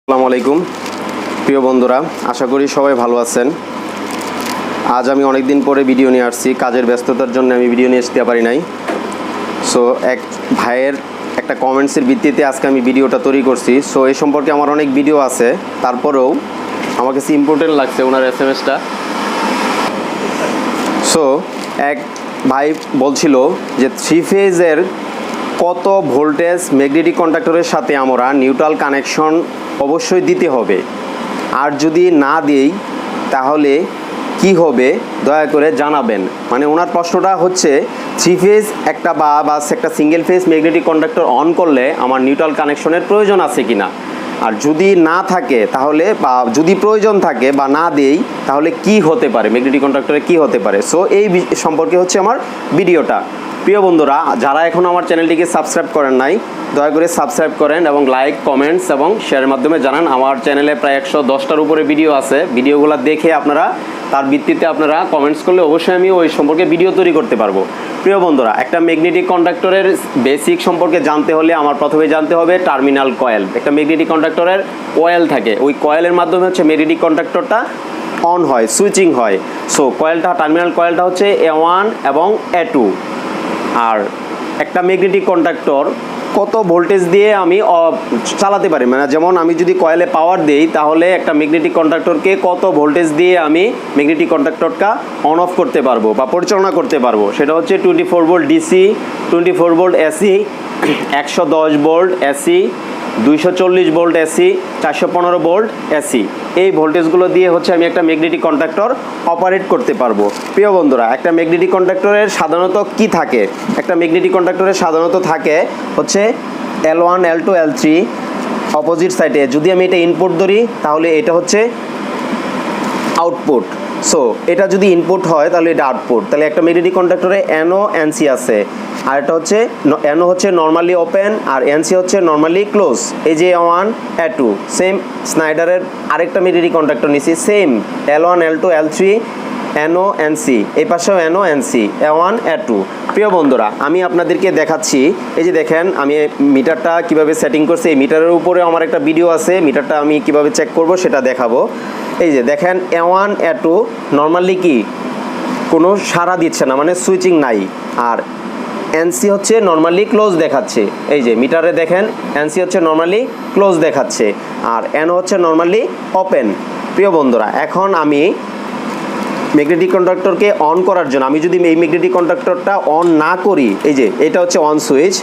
আসসালামু আলাইকুম প্রিয় বন্ধুরা, আশা করি সবাই ভালো আছেন। আজ আমি অনেক দিন পরে ভিডিও নিয়ে আসছি। কাজের ব্যস্ততার জন্য আমি ভিডিও নিয়ে আসতে পারি নাই। সো এক ভাইয়ের একটা কমেন্টসের ভিত্তিতে আজকে আমি ভিডিওটা তৈরি করছি। সো এই সম্পর্কে আমার অনেক ভিডিও আছে, তারপরেও আমার কাছে ইম্পর্টেন্ট লাগছে ওনার এসএমএসটা। সো এক ভাই বলছিল যে 3 ফেজের কত ভোল্টেজ ম্যাগনেটিক কন্ডাক্টরের সাথে আমরা নিউট্রাল কানেকশন অবশ্যই দিতে হবে, আর যদি না দিই তাহলে কি হবে দয়া করে জানাবেন। মানে ওনার প্রশ্নটা হচ্ছে 3 ফেজ একটা বা একটা single phase magnetic conductor on করলে আমার নিউট্রাল কানেকশনের প্রয়োজন আছে কিনা, আর যদি না থাকে তাহলে বা যদি প্রয়োজন থাকে বা না দেই তাহলে কি হতে পারে, ম্যাগনেটিক কন্ডাক্টরে কি হতে পারে। সো এই সম্পর্কে হচ্ছে আমার ভিডিওটা। প্রিয় বন্ধুরা, যারা এখন আমার চ্যানেলটিকে সাবস্ক্রাইব করেন নাই দয়া করে সাবস্ক্রাইব করেন এবং লাইক, কমেন্টস এবং শেয়ারের মাধ্যমে জানান। আমার চ্যানেলে প্রায় 110টার উপরে ভিডিও আছে। ভিডিওগুলো দেখে আপনারা তার ভিত্তিতে আপনারা কমেন্টস করলে অবশ্যই আমি ওই সম্পর্কে ভিডিও তৈরি করতে পারবো। প্রিয় বন্ধুরা, একটা ম্যাগনেটিক কন্ডাক্টরের বেসিক সম্পর্কে জানতে হলে আমার প্রথমে জানতে হবে টার্মিনাল কয়েল। একটা ম্যাগনেটিক কন্ডাক্টরের কয়েল থাকে, ওই কয়েলের মাধ্যমে হচ্ছে ম্যাগনেটিক কন্ডাক্টরটা অন হয়, সুইচিং হয়। সো কয়েলটা, টার্মিনাল কয়েলটা হচ্ছে A1 এবং A2। আর একটা ম্যাগনেটিক কন্ডাক্টর কত ভোল্টেজ দিয়ে আমি চালাতে পারি, মানে যেমন আমি যদি কয়েলে পাওয়ার দেই তাহলে একটা ম্যাগনেটিক কন্ডাক্টরকে কত ভোল্টেজ দিয়ে আমি ম্যাগনেটিক কন্ডাক্টরটা অন অফ করতে পারবো বা পরিচালনা করতে পারবো, সেটা হচ্ছে 24 volt DC, 24 volt AC, 110 volt AC, 240 volt AC, 415 volt AC. এই ভোল্টেজগুলো দিয়ে হচ্ছে আমি একটা ম্যাগনেটিক কন্ডাক্টর অপারেট করতে পারবো। প্রিয় বন্ধুরা, একটা ম্যাগনেটিক কন্ডাক্টরের সাধারণত কি থাকে? একটা ম্যাগনেটিক কন্ডাক্টরের সাধারণত থাকে হচ্ছে L1, L2, L3 অপোজিট সাইডে। যদি আমি এটা ইনপুট ধরি তাহলে এটা হচ্ছে আউটপুট। সো এটা যদি ইনপুট হয় তাহলে এটা আউটপুট। তাহলে একটা ম্যাগনেটিক কন্ডাক্টরে NO NC আছে, আর এটা হচ্ছে NO হচ্ছে নর্মালি ওপেন আর NC হচ্ছে নর্মালি ক্লোজ। এই যে A1 A2 সেম স্নাইডারের আরেকটা ম্যাগনেটিক কন্ডাক্টর নিছি, same L1 L2 L3 NO NC, এই পাশেও NO NC, A1 A2। প্রিয় বন্ধুরা, আমি আপনাদেরকে দেখাচ্ছি। এই যে দেখেন আমি মিটারটা কিভাবে সেটিং করছি। এই মিটারের উপরে আমার একটা ভিডিও আছে, মিটারটা আমি কিভাবে চেক করব সেটা দেখাবো। এই যে দেখেন A1 A2 নর্মালি কি কোনো সাড়া দিচ্ছে না, মানে সুইচিং নাই। আর NC হচ্ছে নর্মালি ক্লোজ দেখাচ্ছে। এই যে মিটারে দেখেন NC হচ্ছে নর্মালি ক্লোজ দেখাচ্ছে আর NO হচ্ছে নর্মালি ওপেন। প্রিয় বন্ধুরা, এখন আমি ম্যাগনেটিক কন্ডাক্টরকে অন করার জন্য আমি যদি এই ম্যাগনেটিক কন্ডাক্টরটা অন না করি, এই যে এটা হচ্ছে অন সুইচ,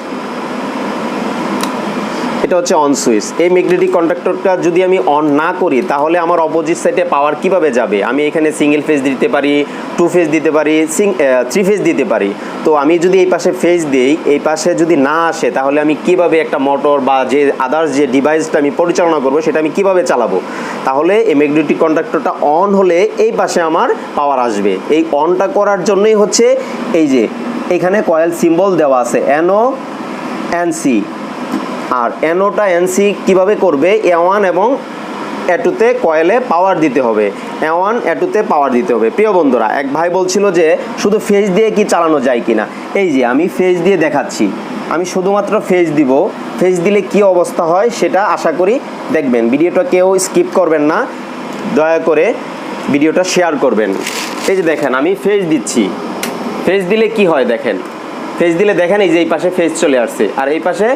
এটা হচ্ছে অন সুইচ। এই ম্যাগনেটিক কন্ডাক্টরটা যদি আমি অন না করি তাহলে আমার অপোজিট সাইডে পাওয়ার কিভাবে যাবে? আমি এখানে সিঙ্গেল ফেজ দিতে পারি, 2 ফেজ দিতে পারি, 3 ফেজ দিতে পারি। তো আমি যদি এই পাশে ফেজ দেই, এই পাশে যদি না আসে তাহলে আমি কিভাবে একটা মোটর বা যে আদার্স যে ডিভাইসটা আমি পরিচালনা করব সেটা আমি কিভাবে চালাবো? তাহলে এই ম্যাগনেটিক কন্ডাক্টরটা অন হলে এই পাশে আমার পাওয়ার আসবে। এই অনটা করার জন্যই হচ্ছে এই যে এখানে কয়েল সিম্বল দেওয়া আছে NO NC। আর NOটা NC কিভাবে করবে? A1 এবং A2-তে কয়েলে পাওয়ার দিতে হবে, A1 A2-তে পাওয়ার দিতে হবে। প্রিয় বন্ধুরা, এক ভাই বলছিল যে শুধু ফেজ দিয়ে কি চালানো যায় কিনা। এই যে আমি ফেজ দিয়ে দেখাচ্ছি, আমি শুধুমাত্র ফেজ দিব। ফেজ দিলে কি অবস্থা হয় সেটা আশা করি দেখবেন। ভিডিওটা কেউ স্কিপ করবেন না, দয়া করে ভিডিওটা শেয়ার করবেন। এই যে দেখেন আমি ফেজ দিচ্ছি, ফেজ দিলে কি হয় দেখেন। ফেজ দিলে দেখেন এই যে এই পাশে ফেজ চলে আসছে আর এই পাশে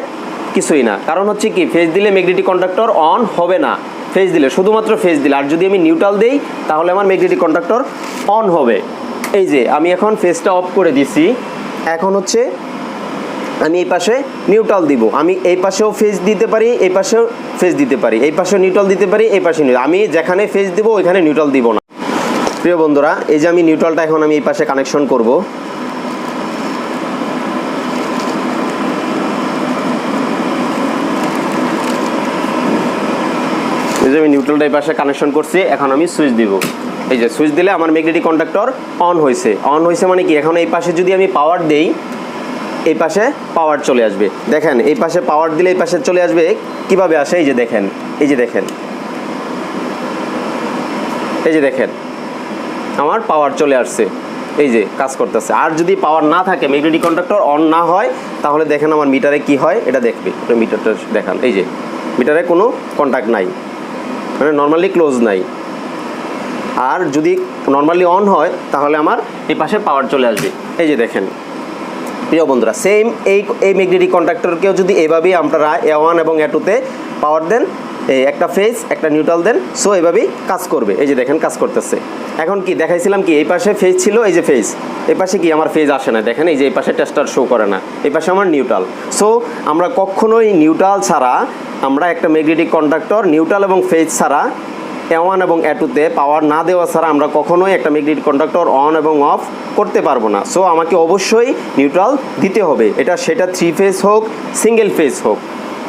কিছুই না। কারণ হচ্ছে কি, ফেজ দিলে ম্যাগনেটিক কন্ডাক্টর অন হবে না। ফেজ দিলে, শুধুমাত্র ফেজ দিলে। আর যদি আমি নিউট্রাল দেই তাহলে আমার ম্যাগনেটিক কন্ডাক্টর অন হবে। এই যে আমি এখন ফেজটা অফ করে দিছি। এখন হচ্ছে আমি এই পাশে নিউট্রাল দিব। আমি এই পাশেও ফেজ দিতে পারি, এই পাশেও ফেজ দিতে পারি, এই পাশেও নিউট্রাল দিতে পারি, এই পাশে নিউট্রাল। আমি যেখানে ফেজ দিব ওইখানে নিউট্রাল দিব না। প্রিয় বন্ধুরা, এই যে আমি নিউট্রালটা এখন আমি এই পাশে কানেকশন করব। এই যে আমি নিউট্রালটা এই পাশে কানেকশন করছি, এখন আমি সুইচ দিব। এই যে সুইচ দিলে আমার ম্যাগনেটিক কন্ডাক্টর অন হয়েছে। অন হয়েছে মানে কি, এখন এই পাশে যদি আমি পাওয়ার দেই এই পাশে পাওয়ার চলে আসবে। দেখেন এই পাশে পাওয়ার দিলে এই পাশে চলে আসবে। কিভাবে আসে? এই যে দেখেন, এই যে দেখেন, এই যে দেখেন আমার পাওয়ার চলে আসছে, এই যে কাজ করতেছে। আর যদি পাওয়ার না থাকে, ম্যাগনেটিক কন্ডাক্টর অন না হয়, তাহলে দেখেন আমার মিটারে কি হয় এটা দেখবে। মিটারটা দেখান, এই যে মিটারে কোনো কন্ট্যাক্ট নাই। মানে নর্মালি ক্লোজ নাই। আর যদি নর্মালি অন হয় তাহলে আমার এই পাশে পাওয়ার চলে আসবে। এই যে দেখেন প্রিয় বন্ধুরা, সেম এই ম্যাগনেটিক কন্ডাক্টরকেও যদি এভাবেই আপনারা A1 এবং A2-তে পাওয়ার দেন, এই একটা ফেজ একটা নিউট্রাল দেন, সো এভাবেই কাজ করবে। এই যে দেখেন কাজ করতেছে। এখন কি দেখাইছিলাম কি এই পাশে ফেজ ছিল, এই যে ফেজ, এই পাশে কি আমার ফেজ আসে না, দেখেন এই যে এই পাশে টেস্টার শো করে না, এই পাশে আমার নিউট্রাল। সো আমরা কখনোই নিউট্রাল ছাড়া, আমরা একটা ম্যাগনেটিক কন্ডাক্টর নিউট্রাল এবং ফেজ ছাড়া A1 এবং A2-তে পাওয়ার না দেওয়া ছাড়া আমরা কখনোই একটা ম্যাগনেটিক কন্ডাক্টর অন এবং অফ করতে পারবো না। সো আমাকে অবশ্যই নিউট্রাল দিতে হবে, সেটা 3 ফেজ হোক সিঙ্গেল ফেজ হোক,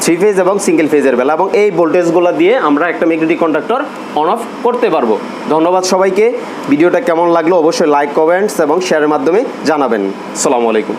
3 ফেজ এবং সিঙ্গেল ফেজের বেলা, এবং এই ভোল্টেজগুলো দিয়ে আমরা একটা ম্যাগনেটিক কন্ডাক্টর অন অফ করতে পারবো। ধন্যবাদ সবাইকে। ভিডিওটা কেমন লাগলো অবশ্যই লাইক, কমেন্টস এবং শেয়ারের মাধ্যমে জানাবেন। আসসালামু আলাইকুম।